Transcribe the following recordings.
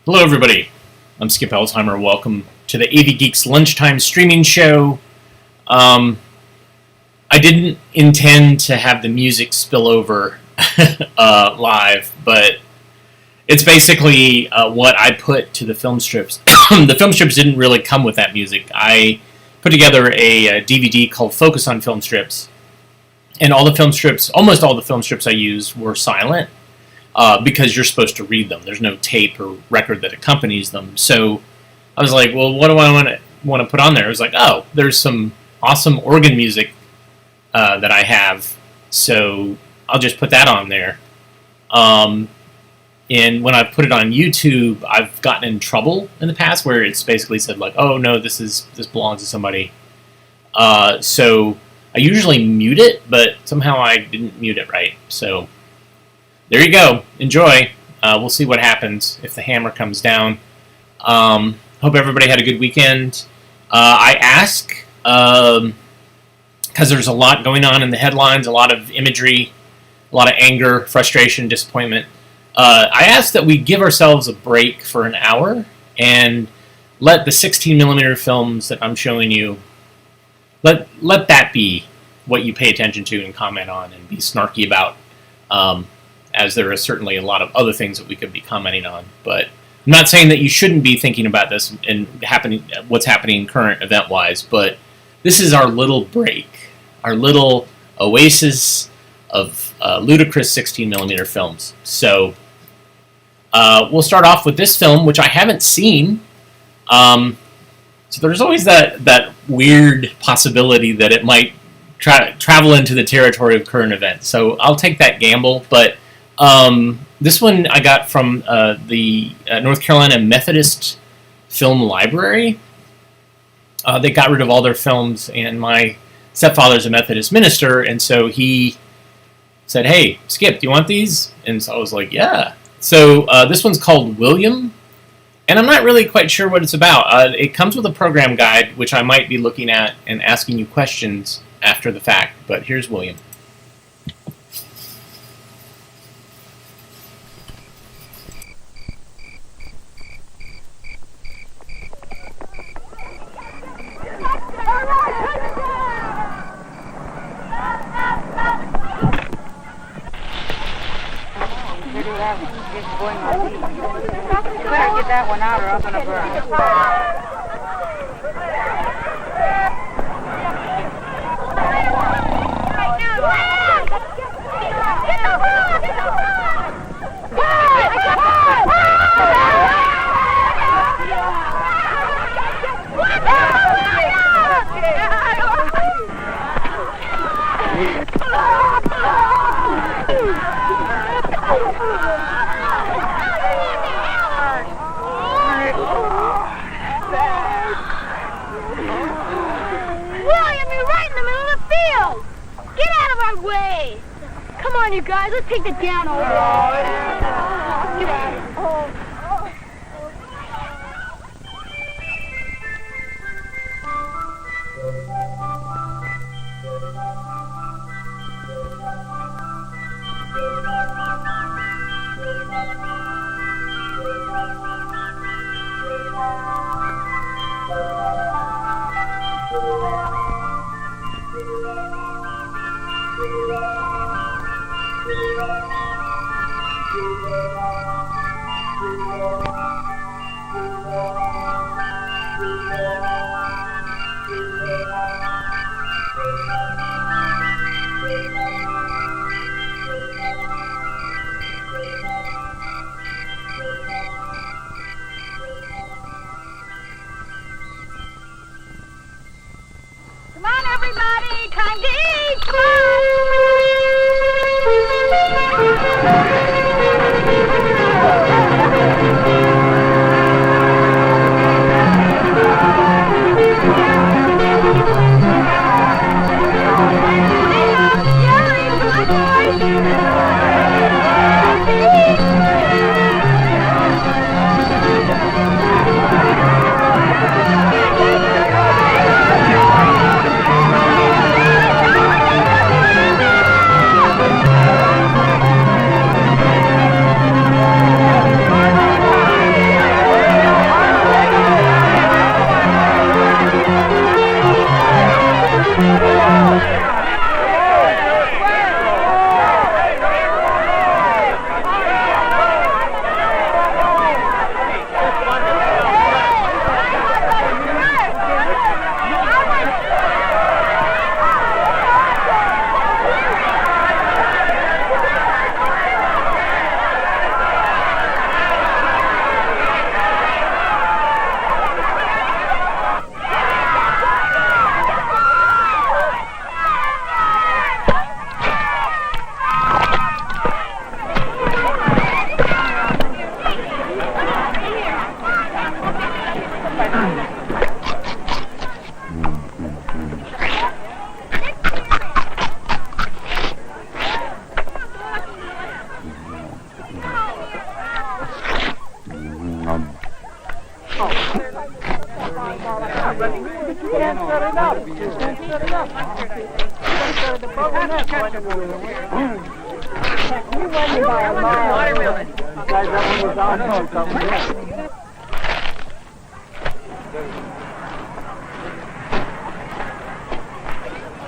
Hello, everybody. I'm Skip Alzheimer. Welcome to the avgeeks lunchtime streaming show. I didn't intend to have the music spill over live, but it's basically what I put to the film strips. The film strips didn't really come with that music. I put together a DVD called Focus on Film Strips, and all the film strips, almost all the film strips I used were silent. Because you're supposed to read them. There's no tape or record that accompanies them. So I was like, well, what do I want to put on there? I was like, oh, there's some awesome organ music that I have, so I'll just put that on there. And when I put it on YouTube, I've gotten in trouble in the past where it's basically said like, oh no, this belongs to somebody. So I usually mute it, but somehow I didn't mute it right. So there you go. Enjoy. We'll see what happens if the hammer comes down. Hope everybody had a good weekend. I ask, because there's a lot going on in the headlines, a lot of imagery, a lot of anger, frustration, disappointment. I ask that we give ourselves a break for an hour and let the 16mm films that I'm showing you, let that be what you pay attention to and comment on and be snarky about. As there are certainly a lot of other things that we could be commenting on. But I'm not saying that you shouldn't be thinking about this and what's happening current event-wise, but this is our little break, our little oasis of ludicrous 16mm films. So We'll start off with this film, which I haven't seen. So there's always that weird possibility that it might travel into the territory of current events. So I'll take that gamble. But this one I got from the North Carolina Methodist Film Library. They got rid of all their films, and my stepfather's a Methodist minister, and so he said, "Hey, Skip, do you want these?" And so I was like, "Yeah." So this one's called William, and I'm not really quite sure what it's about. It comes with a program guide, which I might be looking at and asking you questions after the fact, but here's William. You better get that one out or I'm going to burn. Come on, you guys, let's take the down over. Get out. Come on, everybody, time to eat!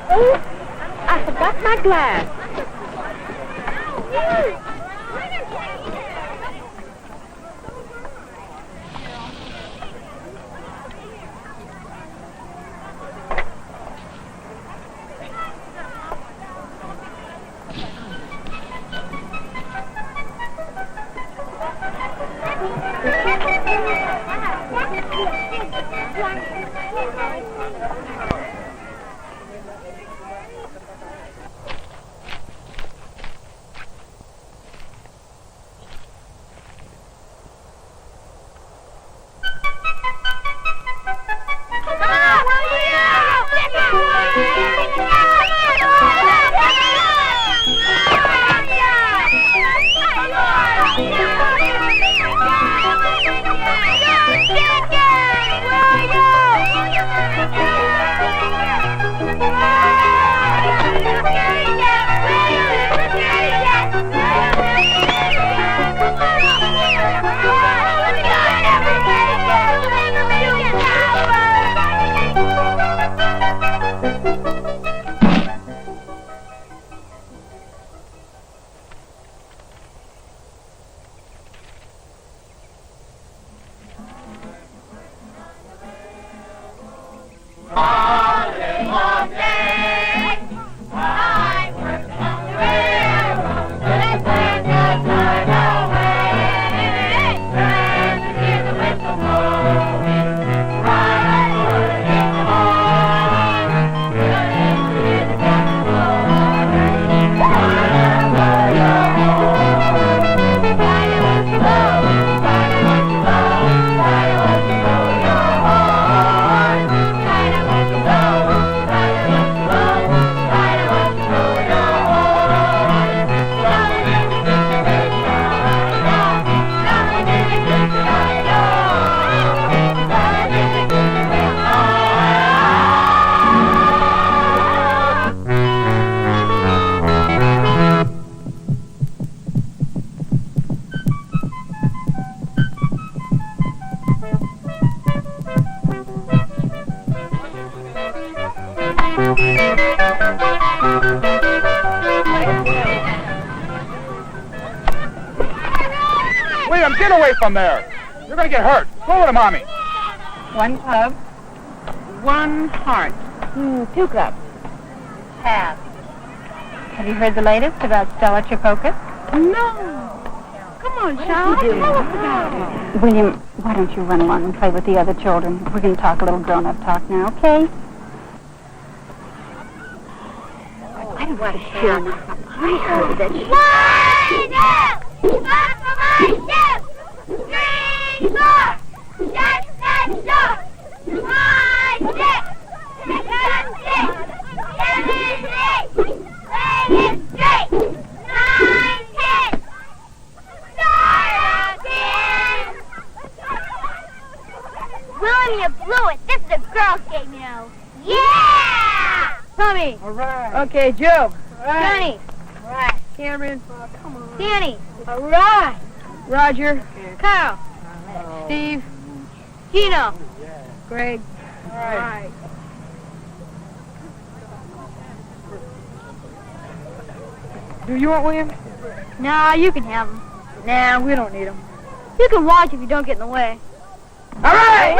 Oh, I forgot my glass. William, get away from there. You're going to get hurt. Go over to Mommy. One club, one heart. 2 clubs. Half. Have you heard the latest about Stella Chapokis? No. Come on, Charles. Tell us about it. William, why don't you run along and play with the other children? We're going to talk a little grown-up talk now, okay? I don't want to hear you. I heard that she... Line up! Proclamation! 3, 4! Just that short! 5, 6! 7, 6! 7, 8! Play it straight! 9, 10! Start again! William, you blew it! This is a girls' game, you know. Yeah! Tommy. All right. Okay, Joe. All right. Johnny. All right. Cameron. Oh, come on. Danny. All right. Roger. Kyle. Steve. Gino. Greg. All right. Do you want William? Nah, you can have them. Nah, we don't need them. You can watch if you don't get in the way. All right.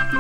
Did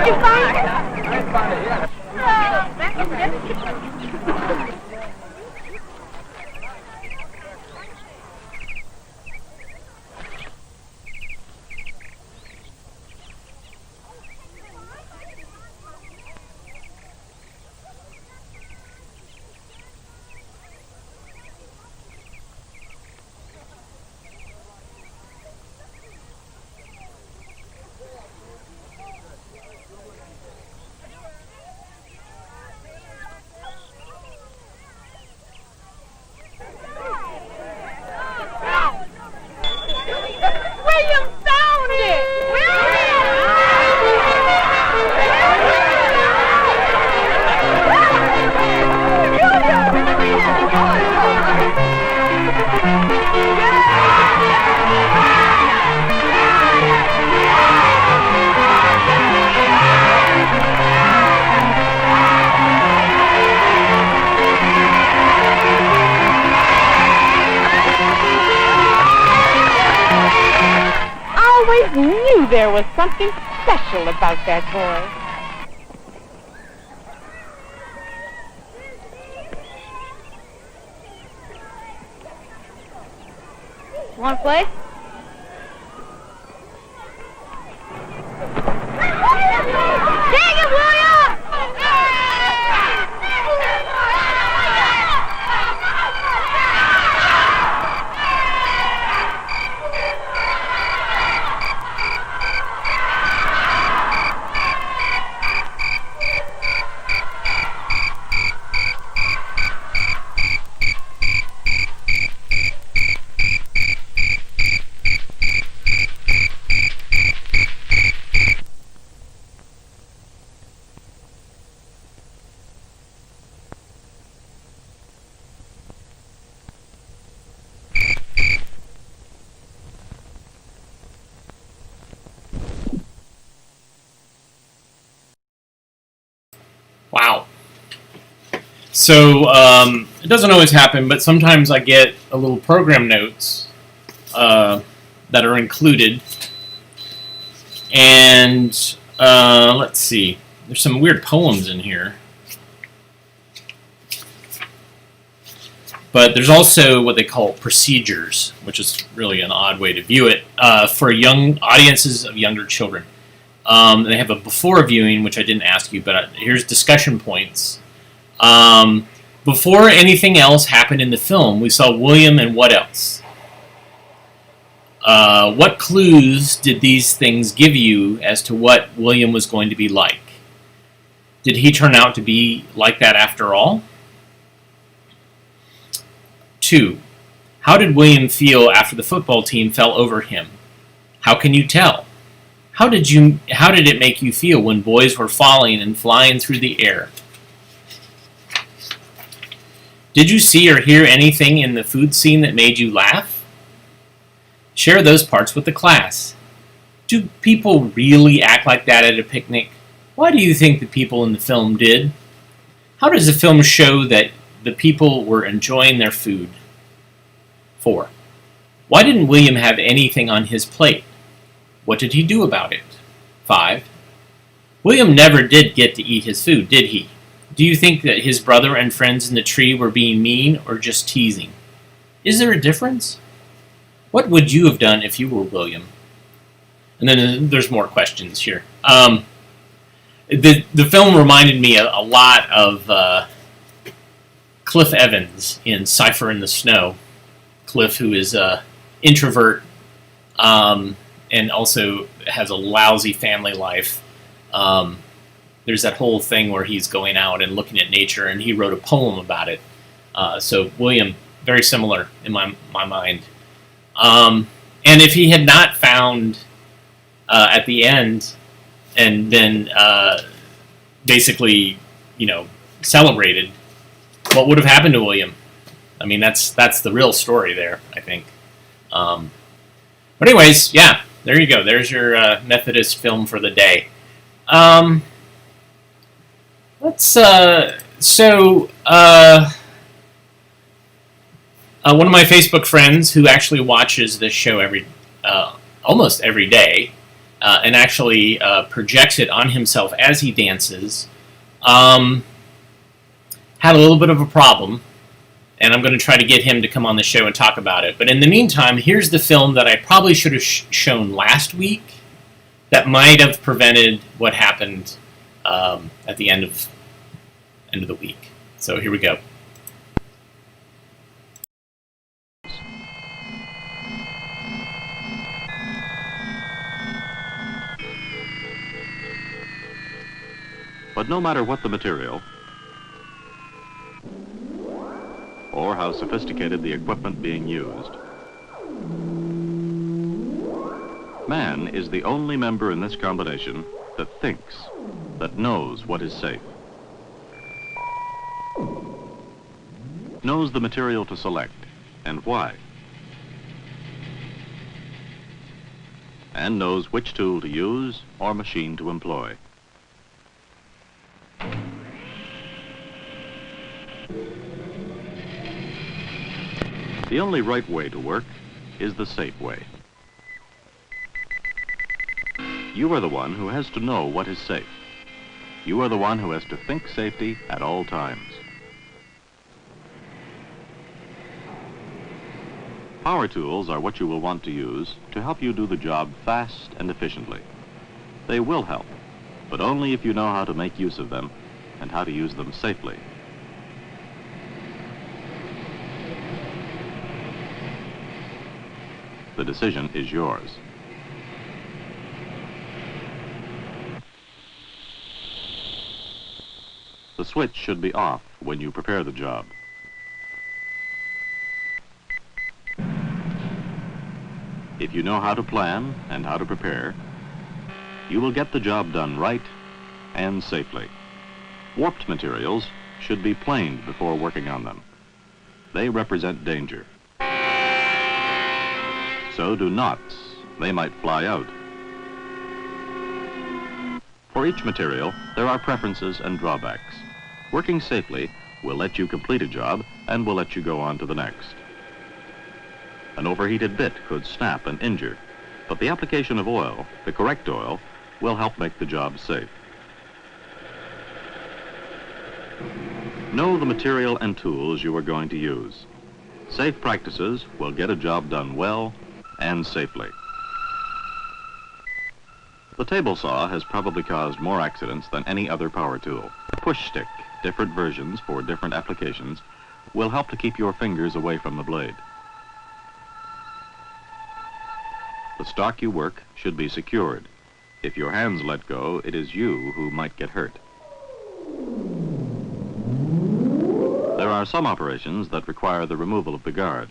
you find it? I found it, yeah. There was something special about that boy. Want to play? Dang it, William! So it doesn't always happen, but sometimes I get a little program notes that are included. And let's see. There's some weird poems in here. But there's also what they call procedures, which is really an odd way to view it, for young audiences of younger children. They have a before viewing, which I didn't ask you, but here's discussion points. Before anything else happened in the film, we saw William and what else? What clues did these things give you as to what William was going to be like? Did he turn out to be like that after all? 2. How did William feel after the football team fell over him? How can you tell? How did it make you feel when boys were falling and flying through the air? Did you see or hear anything in the food scene that made you laugh? Share those parts with the class. Do people really act like that at a picnic? Why do you think the people in the film did? How does the film show that the people were enjoying their food? 4. Why didn't William have anything on his plate? What did he do about it? 5. William never did get to eat his food, did he? Do you think that his brother and friends in the tree were being mean or just teasing? Is there a difference? What would you have done if you were William? And then there's more questions here. The film reminded me a lot of Cliff Evans in Cypher in the Snow. Cliff, who is an introvert and also has a lousy family life. There's that whole thing where he's going out and looking at nature, and he wrote a poem about it. So William, very similar in my mind. And if he had not found at the end and then basically, celebrated, what would have happened to William? I mean, that's the real story there, I think. But anyways, yeah, there you go. There's your Methodist film for the day. One of my Facebook friends who actually watches this show almost every day, and actually projects it on himself as he dances, had a little bit of a problem, and I'm going to try to get him to come on the show and talk about it. But in the meantime, here's the film that I probably should have shown last week that might have prevented what happened at the end of the week. So here we go. But no matter what the material, or how sophisticated the equipment being used, man is the only member in this combination that thinks, that knows what is safe, knows the material to select and why, and knows which tool to use or machine to employ. The only right way to work is the safe way. You are the one who has to know what is safe. You are the one who has to think safety at all times. Power tools are what you will want to use to help you do the job fast and efficiently. They will help, but only if you know how to make use of them and how to use them safely. The decision is yours. The switch should be off when you prepare the job. If you know how to plan and how to prepare, you will get the job done right and safely. Warped materials should be planed before working on them. They represent danger. So do knots. They might fly out. For each material, there are preferences and drawbacks. Working safely will let you complete a job and will let you go on to the next. An overheated bit could snap and injure, but the application of oil, the correct oil, will help make the job safe. Know the material and tools you are going to use. Safe practices will get a job done well and safely. The table saw has probably caused more accidents than any other power tool. The push stick, different versions for different applications, will help to keep your fingers away from the blade. The stock you work should be secured. If your hands let go, it is you who might get hurt. There are some operations that require the removal of the guard,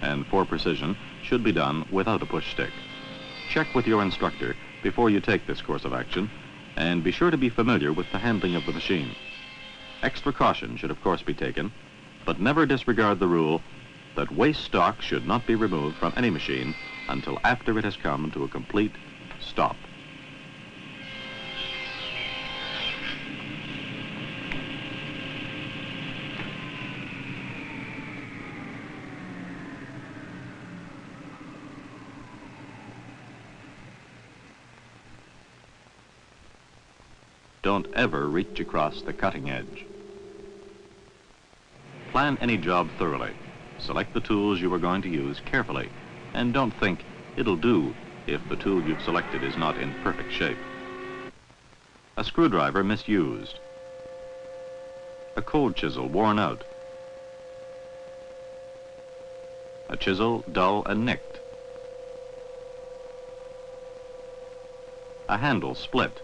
and for precision should be done without a push stick. Check with your instructor before you take this course of action, and be sure to be familiar with the handling of the machine. Extra caution should of course be taken, but never disregard the rule that waste stock should not be removed from any machine until after it has come to a complete stop. Don't ever reach across the cutting edge. Plan any job thoroughly. Select the tools you are going to use carefully, and don't think it'll do if the tool you've selected is not in perfect shape. A screwdriver misused. A cold chisel worn out. A chisel dull and nicked. A handle split.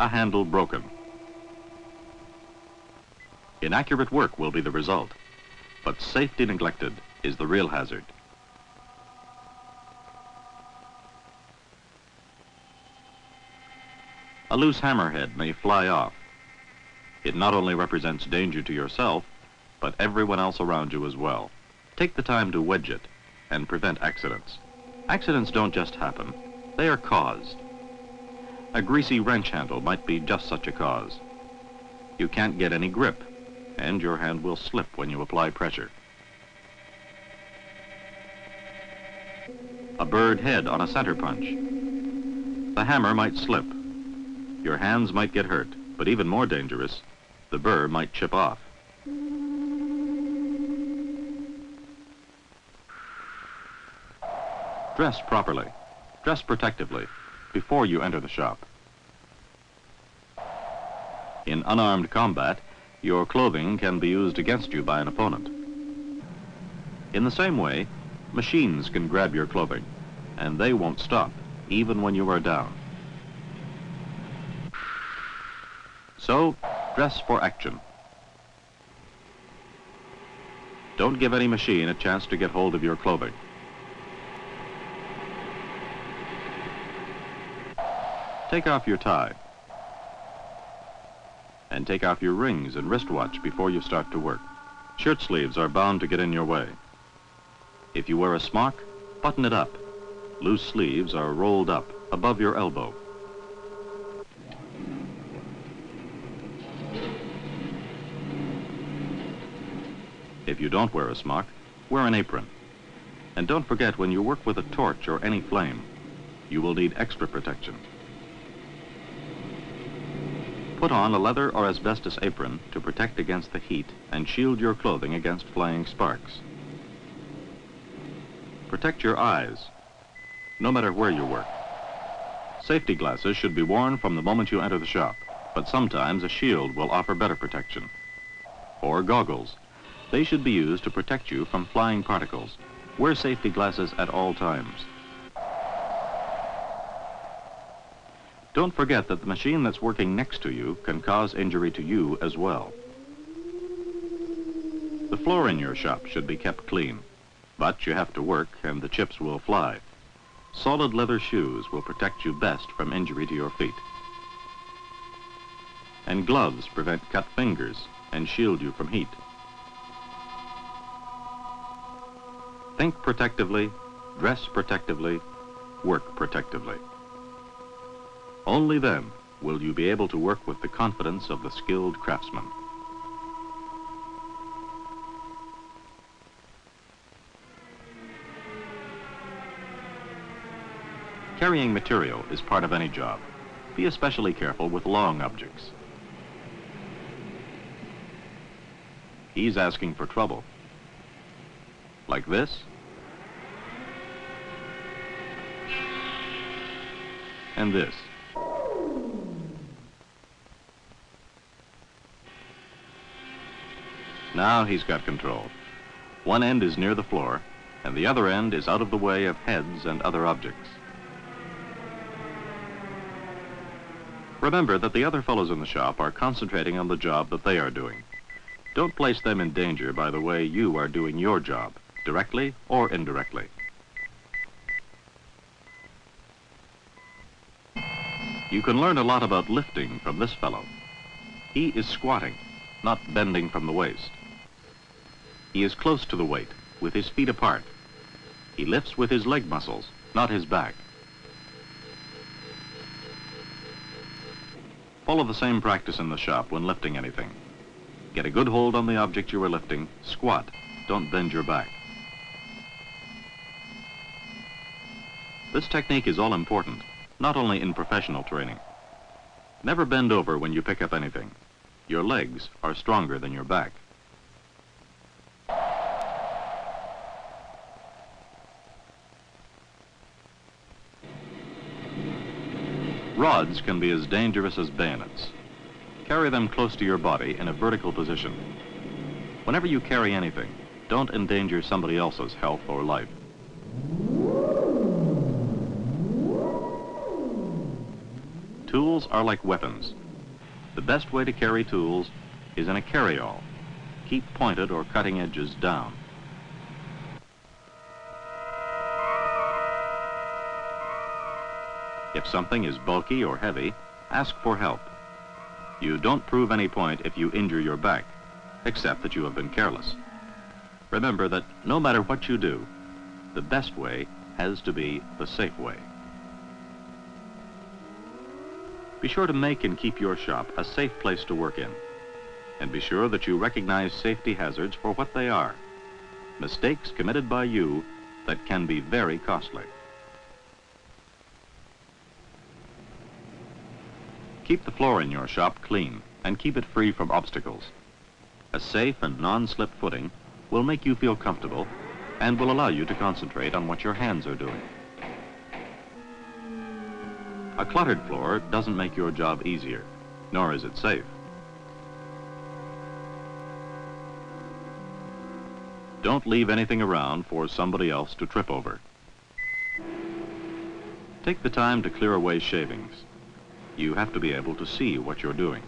A handle broken. Inaccurate work will be the result, but safety neglected is the real hazard. A loose hammerhead may fly off. It not only represents danger to yourself, but everyone else around you as well. Take the time to wedge it and prevent accidents. Accidents don't just happen, they are caused. A greasy wrench handle might be just such a cause. You can't get any grip, and your hand will slip when you apply pressure. A bird head on a center punch. The hammer might slip. Your hands might get hurt, but even more dangerous, the burr might chip off. Dress properly. Dress protectively before you enter the shop. In unarmed combat, your clothing can be used against you by an opponent. In the same way, machines can grab your clothing, and they won't stop, even when you are down. So, dress for action. Don't give any machine a chance to get hold of your clothing. Take off your tie. And take off your rings and wristwatch before you start to work. Shirt sleeves are bound to get in your way. If you wear a smock, button it up. Loose sleeves are rolled up above your elbow. If you don't wear a smock, wear an apron. And don't forget, when you work with a torch or any flame, you will need extra protection. Put on a leather or asbestos apron to protect against the heat and shield your clothing against flying sparks. Protect your eyes, no matter where you work. Safety glasses should be worn from the moment you enter the shop, but sometimes a shield will offer better protection. Or goggles. They should be used to protect you from flying particles. Wear safety glasses at all times. Don't forget that the machine that's working next to you can cause injury to you as well. The floor in your shop should be kept clean, but you have to work and the chips will fly. Solid leather shoes will protect you best from injury to your feet. And gloves prevent cut fingers and shield you from heat. Think protectively, dress protectively, work protectively. Only then will you be able to work with the confidence of the skilled craftsman. Carrying material is part of any job. Be especially careful with long objects. He's asking for trouble. Like this. And this. Now he's got control. One end is near the floor, and the other end is out of the way of heads and other objects. Remember that the other fellows in the shop are concentrating on the job that they are doing. Don't place them in danger by the way you are doing your job, directly or indirectly. You can learn a lot about lifting from this fellow. He is squatting, not bending from the waist. He is close to the weight, with his feet apart. He lifts with his leg muscles, not his back. Follow the same practice in the shop when lifting anything. Get a good hold on the object you are lifting, squat, don't bend your back. This technique is all important, not only in professional training. Never bend over when you pick up anything. Your legs are stronger than your back. Rods can be as dangerous as bayonets. Carry them close to your body in a vertical position. Whenever you carry anything, don't endanger somebody else's health or life. Tools are like weapons. The best way to carry tools is in a carry-all. Keep pointed or cutting edges down. If something is bulky or heavy, ask for help. You don't prove any point if you injure your back, except that you have been careless. Remember that no matter what you do, the best way has to be the safe way. Be sure to make and keep your shop a safe place to work in. And be sure that you recognize safety hazards for what they are. Mistakes committed by you that can be very costly. Keep the floor in your shop clean and keep it free from obstacles. A safe and non-slip footing will make you feel comfortable and will allow you to concentrate on what your hands are doing. A cluttered floor doesn't make your job easier, nor is it safe. Don't leave anything around for somebody else to trip over. Take the time to clear away shavings. You have to be able to see what you're doing.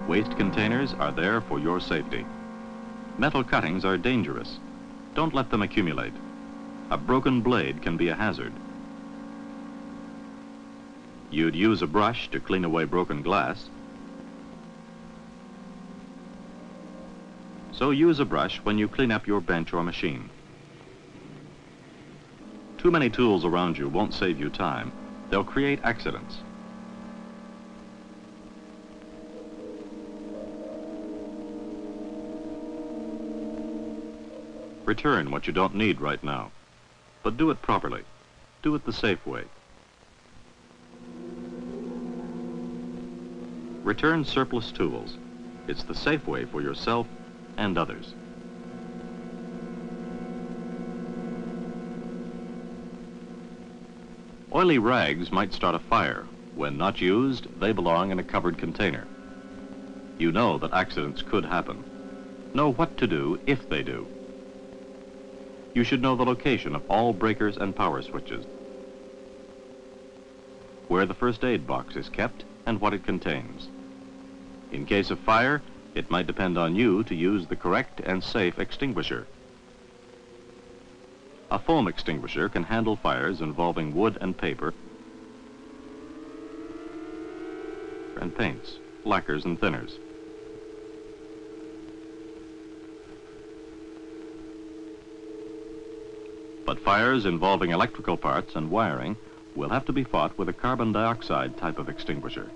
Waste containers are there for your safety. Metal cuttings are dangerous. Don't let them accumulate. A broken blade can be a hazard. You'd use a brush to clean away broken glass. So use a brush when you clean up your bench or machine. Too many tools around you won't save you time. They'll create accidents. Return what you don't need right now, but do it properly. Do it the safe way. Return surplus tools. It's the safe way for yourself and others. Oily rags might start a fire. When not used, they belong in a covered container. You know that accidents could happen. Know what to do if they do. You should know the location of all breakers and power switches, where the first aid box is kept and what it contains. In case of fire, it might depend on you to use the correct and safe extinguisher. A foam extinguisher can handle fires involving wood and paper and paints, lacquers and thinners. But fires involving electrical parts and wiring will have to be fought with a carbon dioxide type of extinguisher.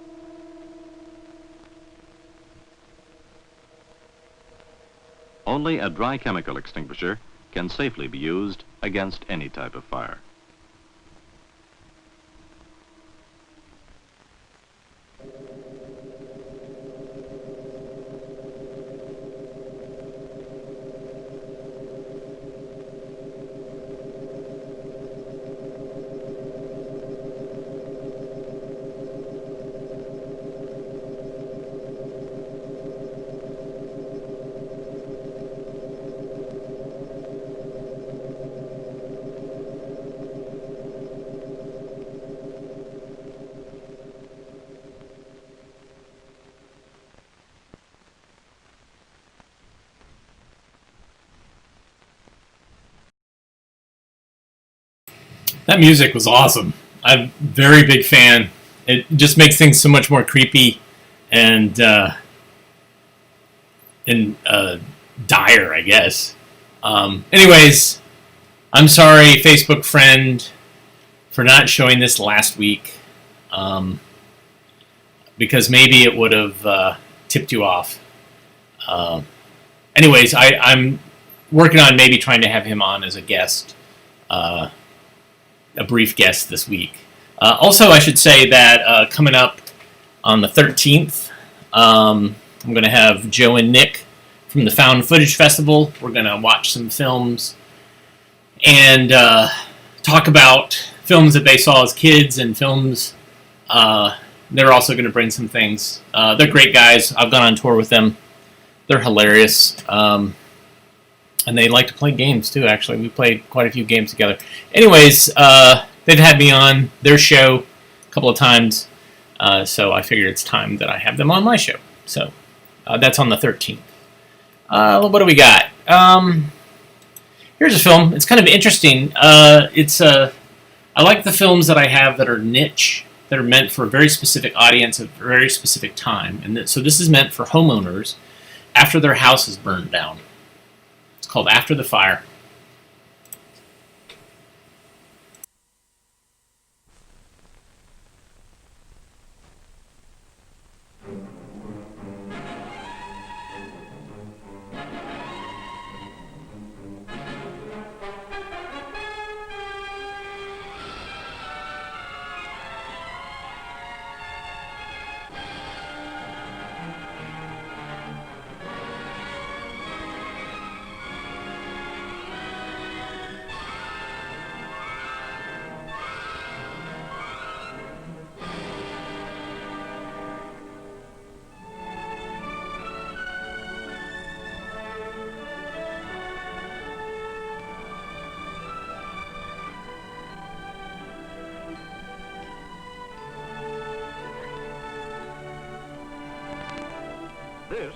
Only a dry chemical extinguisher can safely be used against any type of fire. That music was awesome. I'm a very big fan. It just makes things so much more creepy and dire, I guess. Anyways, I'm sorry, Facebook friend, for not showing this last week, because maybe it would have tipped you off. Anyways, I'm working on maybe trying to have him on as a guest. A brief guest this week. Also, I should say that coming up on the 13th, I'm going to have Joe and Nick from the Found Footage Festival. We're going to watch some films and talk about films that they saw as kids and films. They're also going to bring some things. They're great guys. I've gone on tour with them. They're hilarious. And they like to play games, too, actually. We played quite a few games together. Anyways, they've had me on their show a couple of times, so I figured it's time that I have them on my show. So that's on the 13th. What do we got? Here's a film. It's kind of interesting. I like the films that I have that are niche, that are meant for a very specific audience at a very specific time. And so this is meant for homeowners after their house is burned down. Called After the Fire. This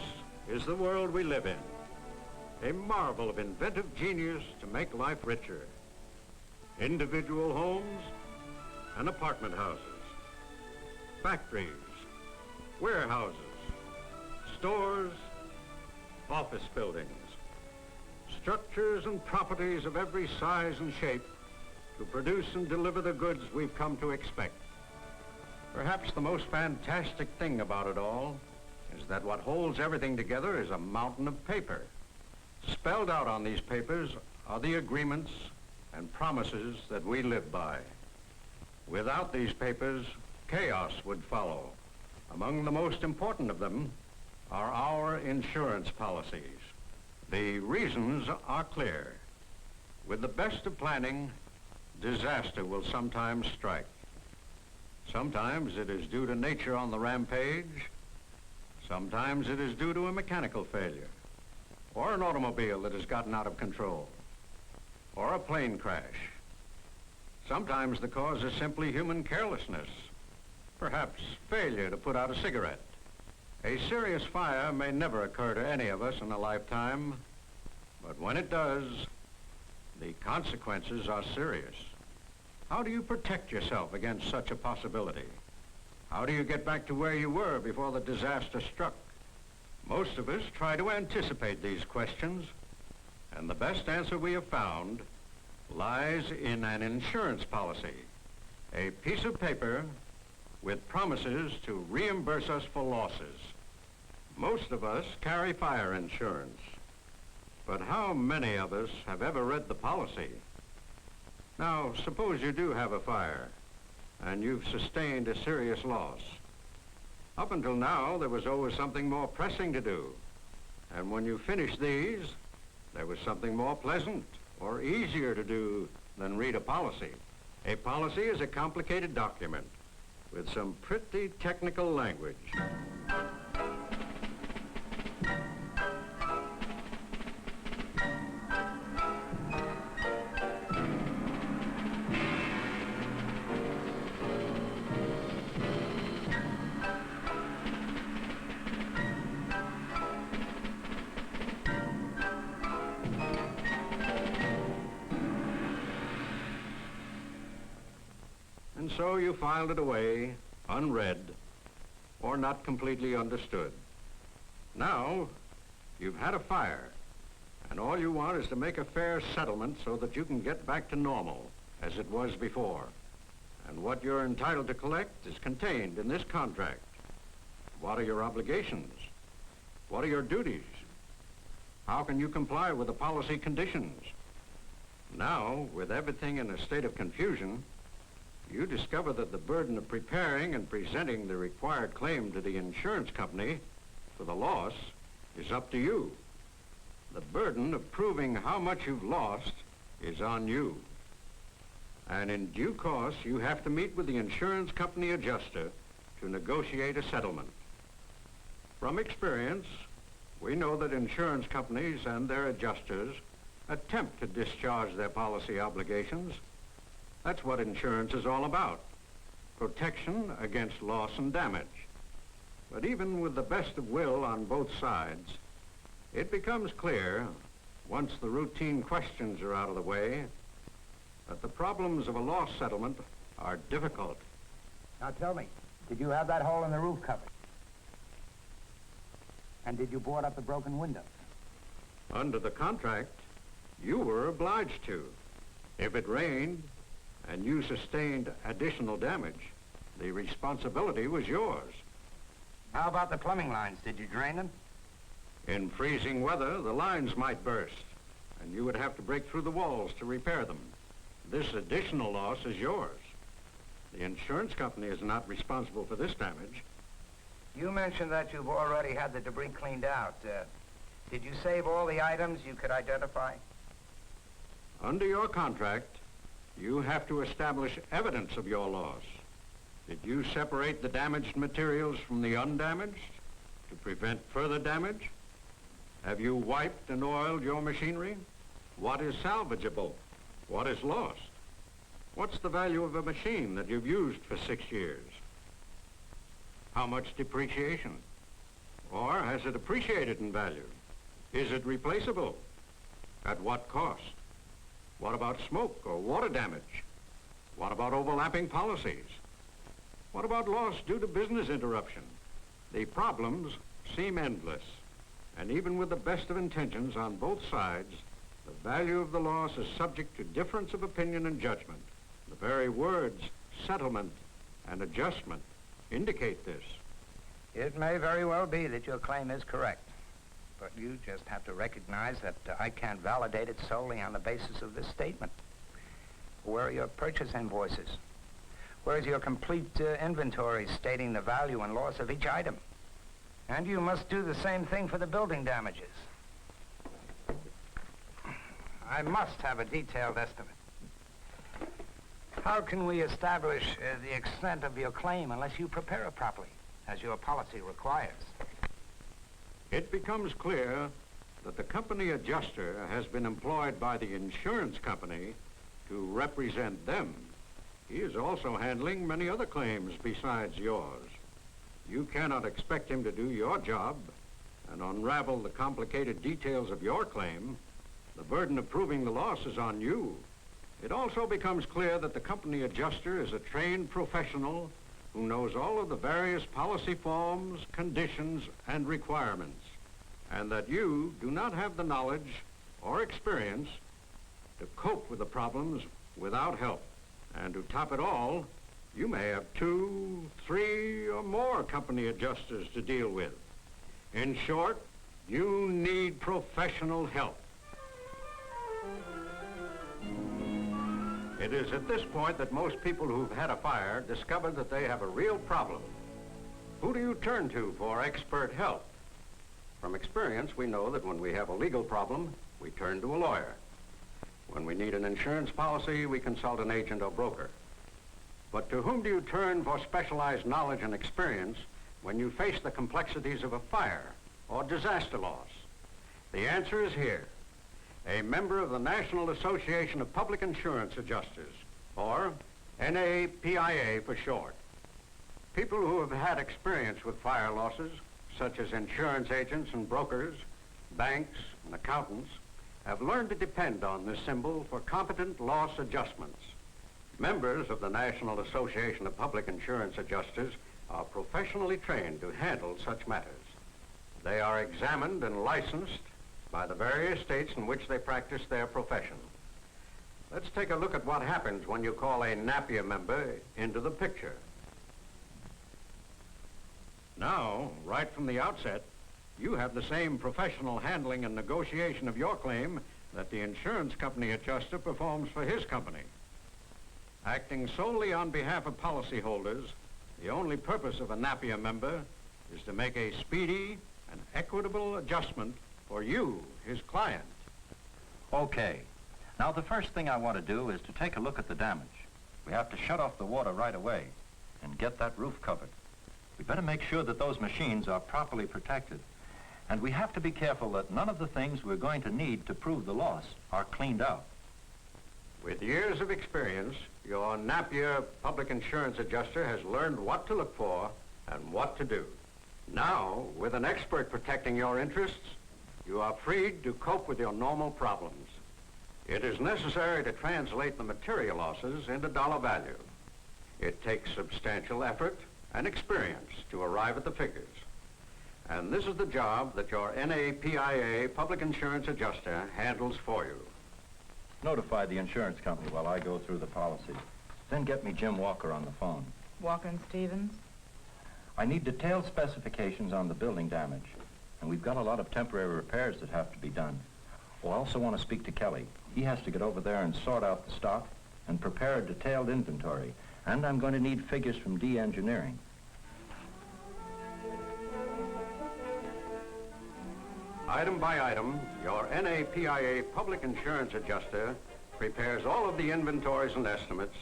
is the world we live in, a marvel of inventive genius to make life richer. Individual homes and apartment houses, factories, warehouses, stores, office buildings, structures and properties of every size and shape to produce and deliver the goods we've come to expect. Perhaps the most fantastic thing about it all is that what holds everything together is a mountain of paper. Spelled out on these papers are the agreements and promises that we live by. Without these papers, chaos would follow. Among the most important of them are our insurance policies. The reasons are clear. With the best of planning, disaster will sometimes strike. Sometimes it is due to nature on the rampage. Sometimes it is due to a mechanical failure, or an automobile that has gotten out of control, or a plane crash. Sometimes the cause is simply human carelessness, perhaps failure to put out a cigarette. A serious fire may never occur to any of us in a lifetime, but when it does, the consequences are serious. How do you protect yourself against such a possibility? How do you get back to where you were before the disaster struck? Most of us try to anticipate these questions, and the best answer we have found lies in an insurance policy. A piece of paper with promises to reimburse us for losses. Most of us carry fire insurance, but how many of us have ever read the policy? Now, suppose you do have a fire, and you've sustained a serious loss. Up until now, there was always something more pressing to do. And when you finished these, there was something more pleasant or easier to do than read a policy. A policy is a complicated document with some pretty technical language. And so you filed it away, unread, or not completely understood. Now, you've had a fire, and all you want is to make a fair settlement so that you can get back to normal, as it was before. And what you're entitled to collect is contained in this contract. What are your obligations? What are your duties? How can you comply with the policy conditions? Now, with everything in a state of confusion, you discover that the burden of preparing and presenting the required claim to the insurance company for the loss is up to you. The burden of proving how much you've lost is on you. And in due course, you have to meet with the insurance company adjuster to negotiate a settlement. From experience, we know that insurance companies and their adjusters attempt to discharge their policy obligations. That's what insurance is all about, protection against loss and damage. But even with the best of will on both sides, it becomes clear, once the routine questions are out of the way, that the problems of a loss settlement are difficult. Now tell me, did you have that hole in the roof covered? And did you board up the broken windows? Under the contract, you were obliged to. If it rained and you sustained additional damage, the responsibility was yours. How about the plumbing lines? Did you drain them? In freezing weather, the lines might burst, and you would have to break through the walls to repair them. This additional loss is yours. The insurance company is not responsible for this damage. You mentioned that you've already had the debris cleaned out. Did you save all the items you could identify? Under your contract, you have to establish evidence of your loss. Did you separate the damaged materials from the undamaged to prevent further damage? Have you wiped and oiled your machinery? What is salvageable? What is lost? What's the value of a machine that you've used for 6 years? How much depreciation? Or has it appreciated in value? Is it replaceable? At what cost? What about smoke or water damage? What about overlapping policies? What about loss due to business interruption? The problems seem endless, and even with the best of intentions on both sides, the value of the loss is subject to difference of opinion and judgment. The very words settlement and adjustment indicate this. It may very well be that your claim is correct, but you just have to recognize that I can't validate it solely on the basis of this statement. Where are your purchase invoices? Where's your complete inventory stating the value and loss of each item? And you must do the same thing for the building damages. I must have a detailed estimate. How can we establish the extent of your claim unless you prepare it properly, as your policy requires? It becomes clear that the company adjuster has been employed by the insurance company to represent them. He is also handling many other claims besides yours. You cannot expect him to do your job and unravel the complicated details of your claim. The burden of proving the loss is on you. It also becomes clear that the company adjuster is a trained professional who knows all of the various policy forms, conditions, and requirements, and that you do not have the knowledge or experience to cope with the problems without help. And to top it all, You may have 2, 3, or more company adjusters to deal with. In short, you need professional help. It is at this point that most people who've had a fire discover that they have a real problem. Who do you turn to for expert help? From experience, we know that when we have a legal problem, we turn to a lawyer. When we need an insurance policy, we consult an agent or broker. But to whom do you turn for specialized knowledge and experience when you face the complexities of a fire or disaster loss? The answer is here. A member of the National Association of Public Insurance Adjusters, or NAPIA for short. People who have had experience with fire losses, such as insurance agents and brokers, banks and accountants, have learned to depend on this symbol for competent loss adjustments. Members of the National Association of Public Insurance Adjusters are professionally trained to handle such matters. They are examined and licensed by the various states in which they practice their profession. Let's take a look at what happens when you call a NAPIA member into the picture. Now, right from the outset, you have the same professional handling and negotiation of your claim that the insurance company adjuster performs for his company. Acting solely on behalf of policyholders, the only purpose of a NAPIA member is to make a speedy and equitable adjustment for you, his client. Okay. Now, the first thing I want to do is to take a look at the damage. We have to shut off the water right away and get that roof covered. We better make sure that those machines are properly protected. And we have to be careful that none of the things we're going to need to prove the loss are cleaned out. With years of experience, your NAPIA public insurance adjuster has learned what to look for and what to do. Now, with an expert protecting your interests, you are freed to cope with your normal problems. It is necessary to translate the material losses into dollar value. It takes substantial effort and experience to arrive at the figures. And this is the job that your NAPIA public insurance adjuster handles for you. Notify the insurance company while I go through the policy. Then get me Jim Walker on the phone. Walker and Stevens? I need detailed specifications on the building damage. And we've got a lot of temporary repairs that have to be done. Oh, I also want to speak to Kelly. He has to get over there and sort out the stock and prepare a detailed inventory. And I'm going to need figures from D Engineering. Item by item, your NAPIA public insurance adjuster prepares all of the inventories and estimates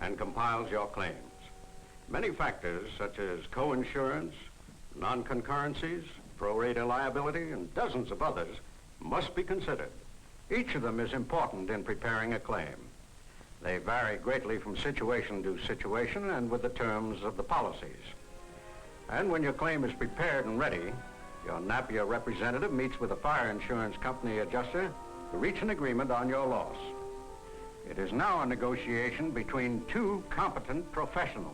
and compiles your claims. Many factors such as co-insurance, non-concurrencies, pro-rata liability, and dozens of others must be considered. Each of them is important in preparing a claim. They vary greatly from situation to situation and with the terms of the policies. And when your claim is prepared and ready, your NAPIA representative meets with a fire insurance company adjuster to reach an agreement on your loss. It is now a negotiation between two competent professionals.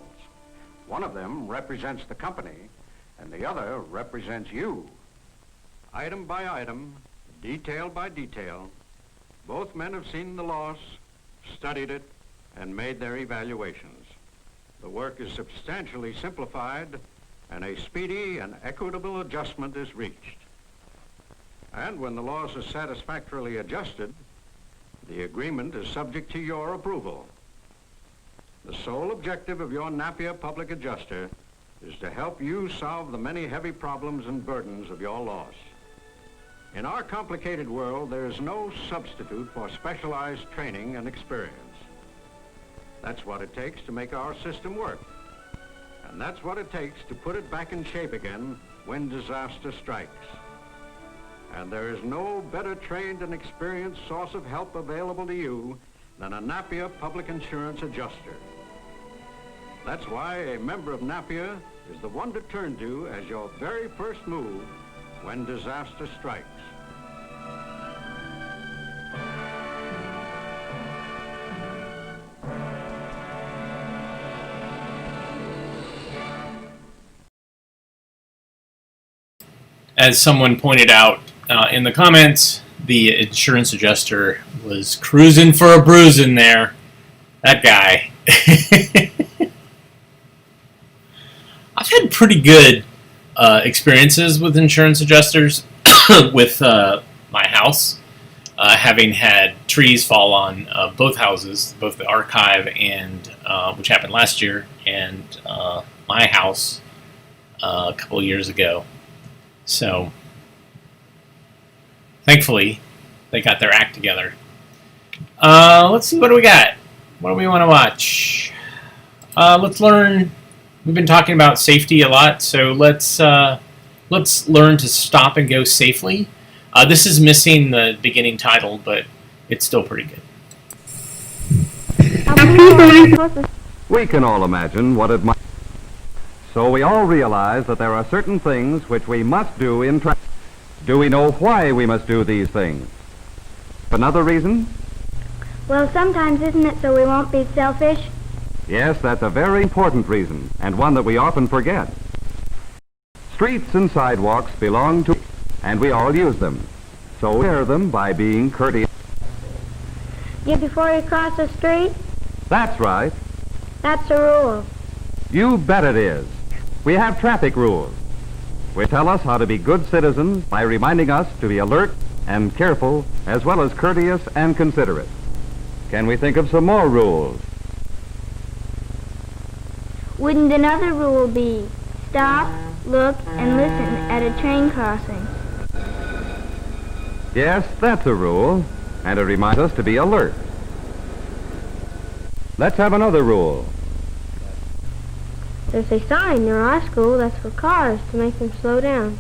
One of them represents the company, and the other represents you. Item by item, detail by detail, both men have seen the loss, studied it, and made their evaluations. The work is substantially simplified, and a speedy and equitable adjustment is reached. And when the loss is satisfactorily adjusted, the agreement is subject to your approval. The sole objective of your NAPIA public adjuster is to help you solve the many heavy problems and burdens of your loss. In our complicated world, there is no substitute for specialized training and experience. That's what it takes to make our system work. And that's what it takes to put it back in shape again when disaster strikes. And there is no better trained and experienced source of help available to you than a NAPIA public insurance adjuster. That's why a member of NAPIA is the one to turn to as your very first move when disaster strikes. As someone pointed out in the comments, the insurance adjuster was cruising for a bruising there. That guy. I've had pretty good experiences with insurance adjusters with my house, having had trees fall on both houses, both the archive and which happened last year, and my house a couple of years ago. So thankfully they got their act together. Let's see, what do we got? What do we want to watch? Let's learn. We've been talking about safety a lot, so let's learn to stop and go safely. This is missing the beginning title, but it's still pretty good. We can all imagine what it might. So we all realize that there are certain things which we must do in traffic. Do we know why we must do these things? Another reason? Well, sometimes isn't it so we won't be selfish? Yes, that's a very important reason, and one that we often forget. Streets and sidewalks belong to, and we all use them. So share them by being courteous. Give before you cross the street? That's right. That's a rule. You bet it is. We have traffic rules, which tell us how to be good citizens by reminding us to be alert and careful, as well as courteous and considerate. Can we think of some more rules? Wouldn't another rule be stop, look, and listen at a train crossing? Yes, that's a rule, and it reminds us to be alert. Let's have another rule. There's a sign near our school that's for cars to make them slow down.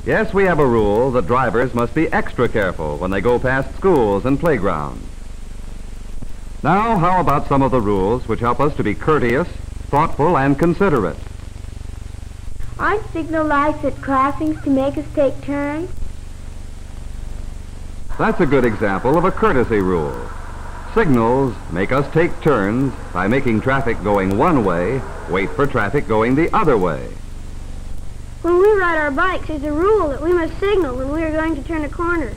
Yes, we have a rule that drivers must be extra careful when they go past schools and playgrounds. Now, how about some of the rules which help us to be courteous, thoughtful, and considerate? Aren't signal lights at crossings to make us take turns? That's a good example of a courtesy rule. Signals make us take turns by making traffic going one way wait for traffic going the other way. When we ride our bikes, there's a rule that we must signal when we are going to turn a corner.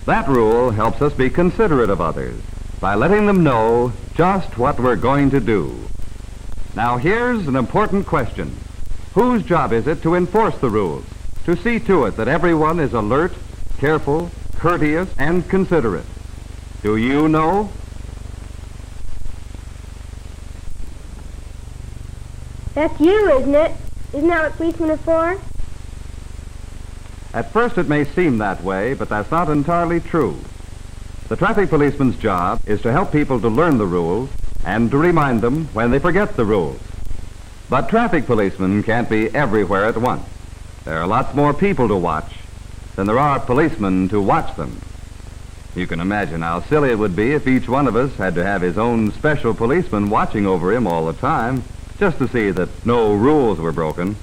That rule helps us be considerate of others by letting them know just what we're going to do. Now here's an important question. Whose job is it to enforce the rules, to see to it that everyone is alert, careful, courteous, and considerate? Do you know? That's you, isn't it? Isn't that what policemen are for? At first it may seem that way, but that's not entirely true. The traffic policeman's job is to help people to learn the rules and to remind them when they forget the rules. But traffic policemen can't be everywhere at once. There are lots more people to watch than there are policemen to watch them. You can imagine how silly it would be if each one of us had to have his own special policeman watching over him all the time, just to see that no rules were broken.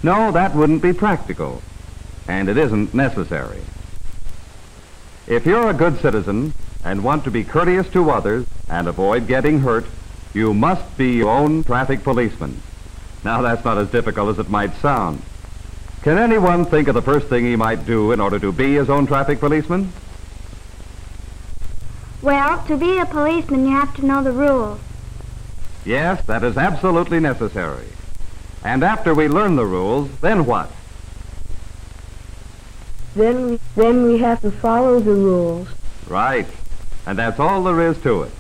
No, that wouldn't be practical, and it isn't necessary. If you're a good citizen and want to be courteous to others and avoid getting hurt, you must be your own traffic policeman. Now, that's not as difficult as it might sound. Can anyone think of the first thing he might do in order to be his own traffic policeman? Well, to be a policeman, you have to know the rules. Yes, that is absolutely necessary. And after we learn the rules, then what? Then we have to follow the rules. Right. And that's all there is to it.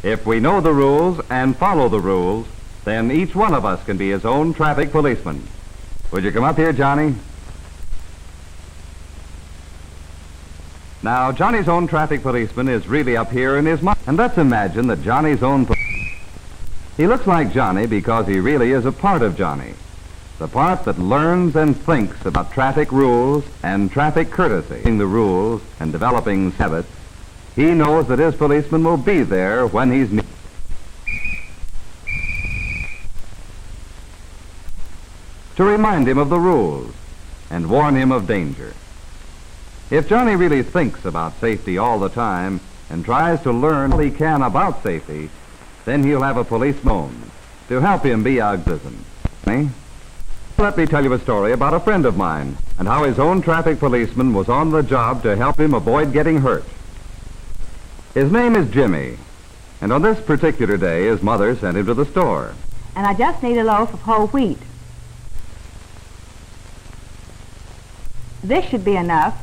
If we know the rules and follow the rules, then each one of us can be his own traffic policeman. Would you come up here, Johnny? Now, Johnny's own traffic policeman is really up here in his mind. And let's imagine that Johnny's own... He looks like Johnny because he really is a part of Johnny. The part that learns and thinks about traffic rules and traffic courtesy. The rules and developing habits, he knows that his policeman will be there when he's needed. To remind him of the rules and warn him of danger. If Johnny really thinks about safety all the time and tries to learn all he can about safety, then he'll have a policeman to help him be a citizen. Let me tell you a story about a friend of mine and how his own traffic policeman was on the job to help him avoid getting hurt. His name is Jimmy, and on this particular day his mother sent him to the store. And I just need a loaf of whole wheat. This should be enough.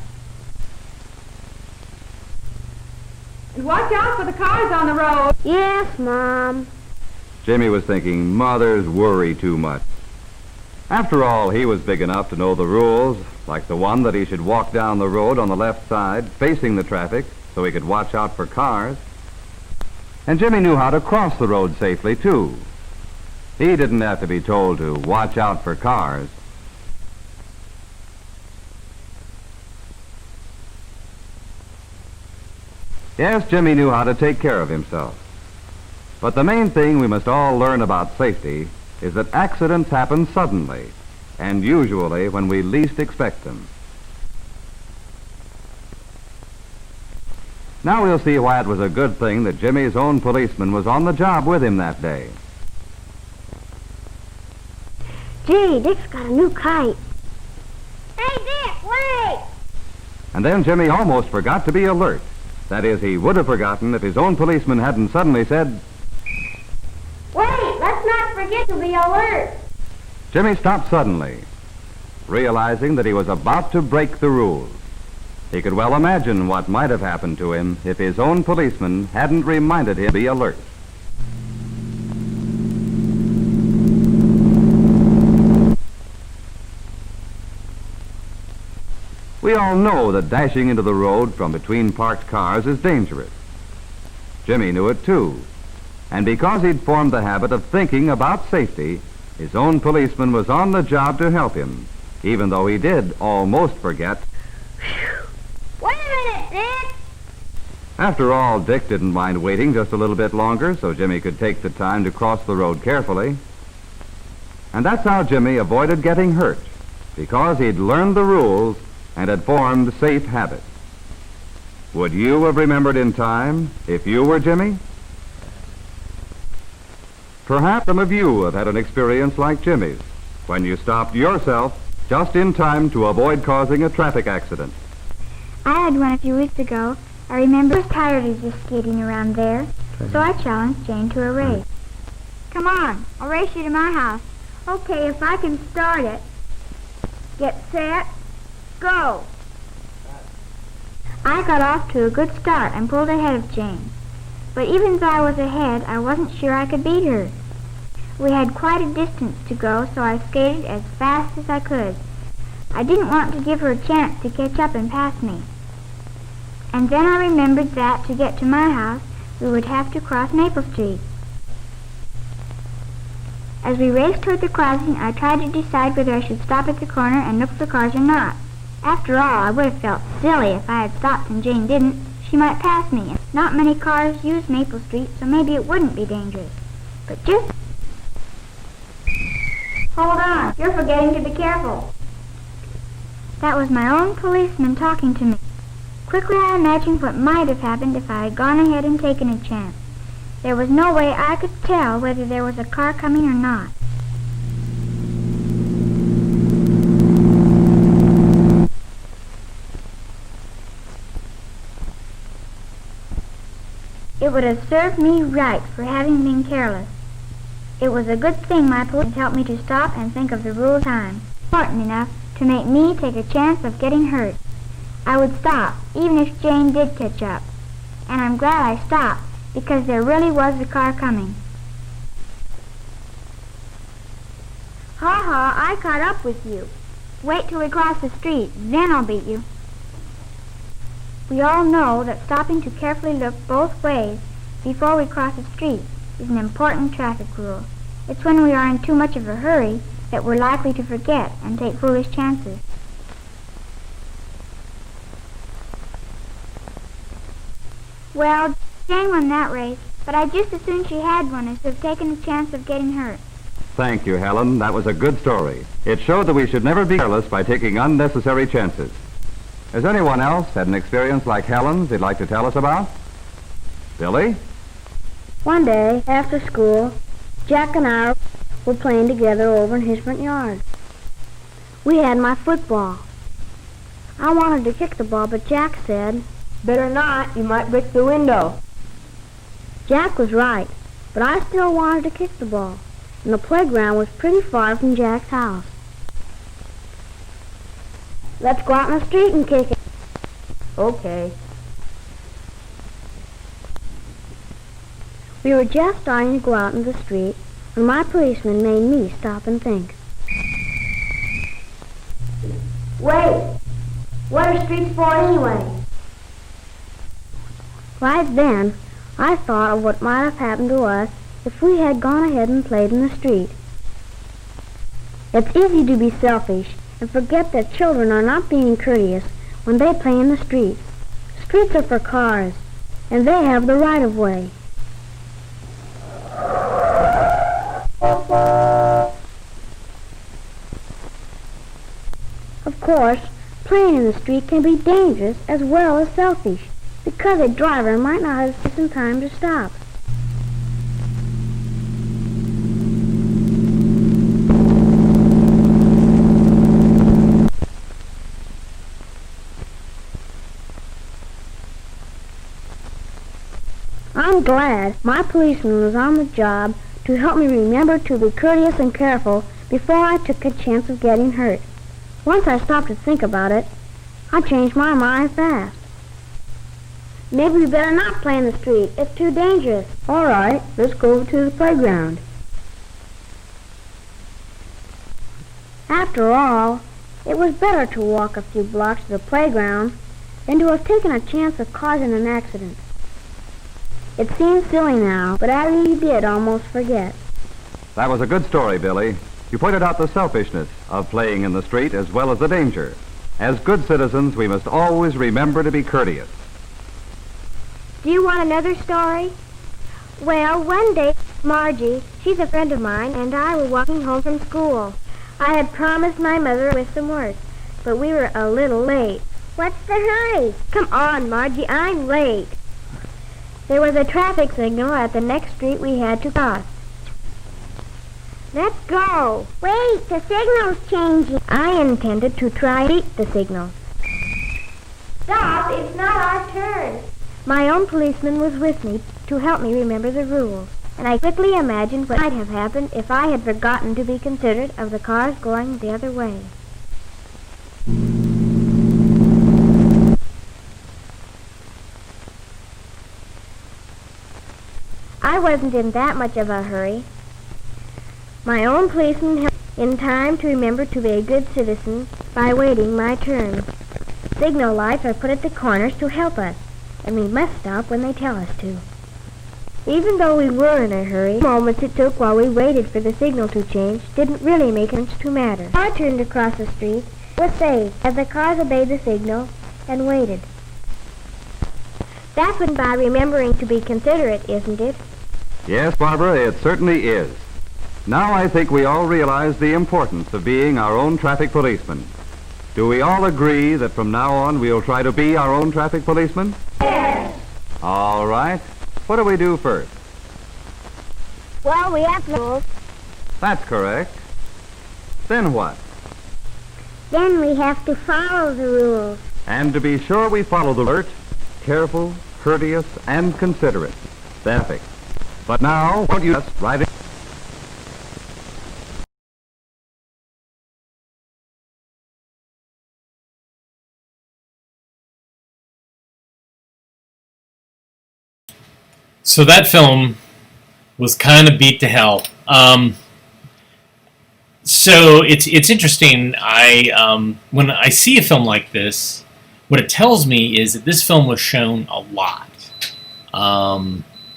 And watch out for the cars on the road. Yes, Mom. Jimmy was thinking mothers worry too much. After all, he was big enough to know the rules, like the one that he should walk down the road on the left side, facing the traffic, so he could watch out for cars. And Jimmy knew how to cross the road safely, too. He didn't have to be told to watch out for cars. Yes, Jimmy knew how to take care of himself. But the main thing we must all learn about safety is that accidents happen suddenly, and usually when we least expect them. Now we'll see why it was a good thing that Jimmy's own policeman was on the job with him that day. Gee, Dick's got a new kite. Hey, Dick, wait! And then Jimmy almost forgot to be alert. That is, he would have forgotten if his own policeman hadn't suddenly said, Wait, let's not forget to be alert. Jimmy stopped suddenly, realizing that he was about to break the rules. He could well imagine what might have happened to him if his own policeman hadn't reminded him to be alert. We all know that dashing into the road from between parked cars is dangerous. Jimmy knew it too. And because he'd formed the habit of thinking about safety, his own policeman was on the job to help him, even though he did almost forget. Wait a minute, Dick! After all, Dick didn't mind waiting just a little bit longer so Jimmy could take the time to cross the road carefully. And that's how Jimmy avoided getting hurt, because he'd learned the rules and had formed safe habits. Would you have remembered in time if you were Jimmy? Perhaps some of you have had an experience like Jimmy's, when you stopped yourself just in time to avoid causing a traffic accident. I had one a few weeks ago. I remember I was tired of just skating around there, so I challenged Jane to a race. Come on, I'll race you to my house. Okay, if I can start it. Get set, go. I got off to a good start and pulled ahead of Jane. But even though I was ahead, I wasn't sure I could beat her. We had quite a distance to go, so I skated as fast as I could. I didn't want to give her a chance to catch up and pass me. And then I remembered that to get to my house, we would have to cross Maple Street. As we raced toward the crossing, I tried to decide whether I should stop at the corner and look for cars or not. After all, I would have felt silly if I had stopped and Jane didn't. She might pass me. Not many cars use Maple Street, so maybe it wouldn't be dangerous. But just... Hold on, you're forgetting to be careful. That was my own policeman talking to me. Quickly I imagined what might have happened if I had gone ahead and taken a chance. There was no way I could tell whether there was a car coming or not. It would have served me right for having been careless. It was a good thing my police helped me to stop and think of the rule of time, important enough to make me take a chance of getting hurt. I would stop, even if Jane did catch up. And I'm glad I stopped, because there really was a car coming. Ha-ha, I caught up with you. Wait till we cross the street, then I'll beat you. We all know that stopping to carefully look both ways before we cross a street is an important traffic rule. It's when we are in too much of a hurry that we're likely to forget and take foolish chances. Well, Jane won that race, but I'd just as soon she had won as to have taken a chance of getting hurt. Thank you, Helen. That was a good story. It showed that we should never be careless by taking unnecessary chances. Has anyone else had an experience like Helen's they'd like to tell us about? Billy? One day, after school, Jack and I were playing together over in his front yard. We had my football. I wanted to kick the ball, but Jack said, Better not, you might break the window. Jack was right, but I still wanted to kick the ball. and the playground was pretty far from Jack's house. Let's go out in the street and kick it. Okay. We were just starting to go out in the street when my policeman made me stop and think. Wait! What are streets for anyway? Right then, I thought of what might have happened to us if we had gone ahead and played in the street. It's easy to be selfish and forget that children are not being courteous when they play in the street. Streets are for cars, and they have the right-of-way. Of course, playing in the street can be dangerous as well as selfish, because a driver might not have sufficient time to stop. I'm glad my policeman was on the job to help me remember to be courteous and careful before I took a chance of getting hurt. Once I stopped to think about it, I changed my mind fast. Maybe we better not play in the street. It's too dangerous. All right, let's go over to the playground. After all, it was better to walk a few blocks to the playground than to have taken a chance of causing an accident. It seems silly now, but I really did almost forget. That was a good story, Billy. You pointed out the selfishness of playing in the street as well as the danger. As good citizens, we must always remember to be courteous. Do you want another story? Well, one day, Margie, she's a friend of mine, and I were walking home from school. I had promised my mother with some work, but we were a little late. What's the hurry? Come on, Margie, I'm late. There was a traffic signal at the next street we had to cross. Let's go. Wait, the signal's changing. I intended to try to beat the signal. Stop, it's not our turn. My own policeman was with me to help me remember the rules, and I quickly imagined what might have happened if I had forgotten to be considerate of the cars going the other way. I wasn't in that much of a hurry. My own policeman helped in time to remember to be a good citizen by waiting my turn. Signal lights are put at the corners to help us, and we must stop when they tell us to. Even though we were in a hurry, the moments it took while we waited for the signal to change didn't really make much to matter. I turned across the street, was safe, as the cars obeyed the signal and waited. That's when by remembering to be considerate, isn't it? Yes, Barbara, it certainly is. Now I think we all realize the importance of being our own traffic policeman. Do we all agree that from now on we'll try to be our own traffic policeman? Yes. All right. What do we do first? Well, we have rules. That's correct. Then what? Then we have to follow the rules. And to be sure we follow the alert, careful, courteous, and considerate. That's it. But now, won't you just ride it? So that film was kind of beat to hell. So it's interesting. When I see a film like this, what it tells me is that this film was shown a lot,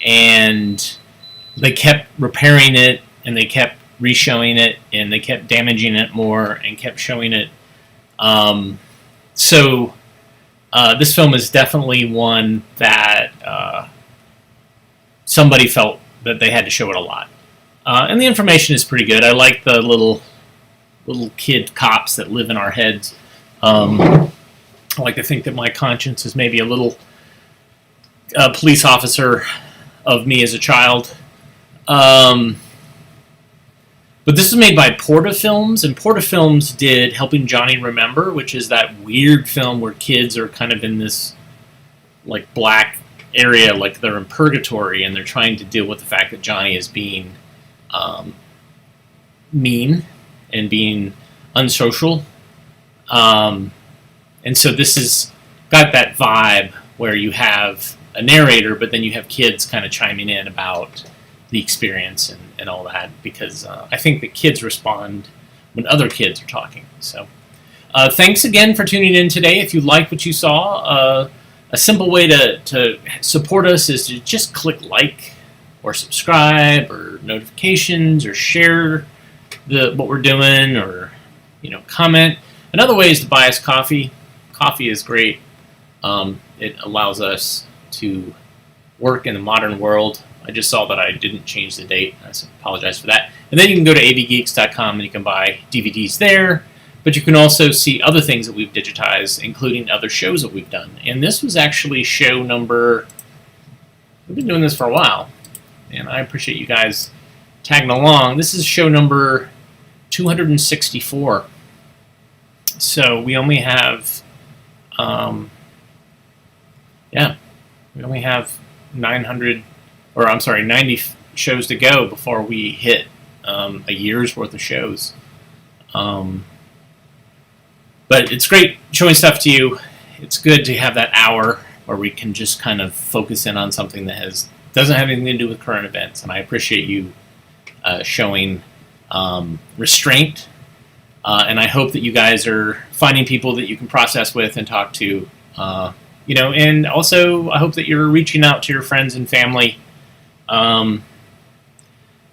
and they kept repairing it, and they kept re-showing it, and they kept damaging it more, and kept showing it. So this film is definitely one that somebody felt that they had to show it a lot. And the information is pretty good. I like the little kid cops that live in our heads. I like to think that my conscience is maybe a little police officer of me as a child. But this was made by Porta Films, and Porta Films did Helping Johnny Remember, which is that weird film where kids are kind of in this like black area, like they're in purgatory, and they're trying to deal with the fact that Johnny is being mean and being unsocial. And so this has got that vibe where you have a narrator, but then you have kids kind of chiming in about the experience and all that, because I think that kids respond when other kids are talking. So thanks again for tuning in today. If you like what you saw, a simple way to support us is to just click like or subscribe or notifications or share what we're doing, or comment. Another way is to buy us coffee. Coffee is great. It allows us to work in the modern world. I just saw that I didn't change the date. I apologize for that. And then you can go to avgeeks.com and you can buy DVDs there. But you can also see other things that we've digitized, including other shows that we've done. And this was actually show number... We've been doing this for a while, and I appreciate you guys tagging along. This is show number 264. So we only have... we only have 90 shows to go before we hit a year's worth of shows. But it's great showing stuff to you. It's good to have that hour where we can just kind of focus in on something that doesn't have anything to do with current events. And I appreciate you showing restraint. And I hope that you guys are finding people that you can process with and talk to. And also I hope that you're reaching out to your friends and family.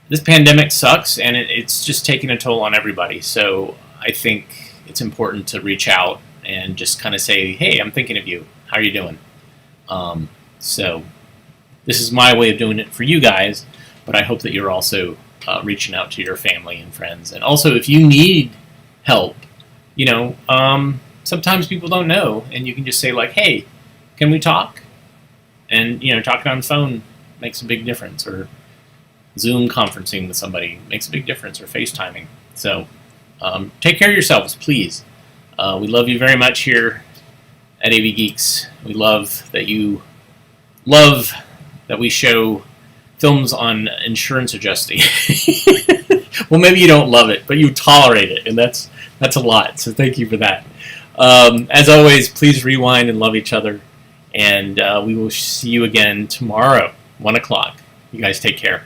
This pandemic sucks, and it's just taking a toll on everybody. So I think it's important to reach out and just kind of say, hey, I'm thinking of you. How are you doing? So this is my way of doing it for you guys, but I hope that you're also reaching out to your family and friends. And also, if you need help, sometimes people don't know, and you can just say, like, hey, can we talk? And, talking on the phone makes a big difference, or Zoom conferencing with somebody makes a big difference, or FaceTiming. So take care of yourselves, please. We love you very much here at AV Geeks. We love that we show films on insurance adjusting. Well, maybe you don't love it, but you tolerate it, and that's a lot. So thank you for that. As always, please rewind and love each other, and we will see you again tomorrow, 1 o'clock. You guys take care.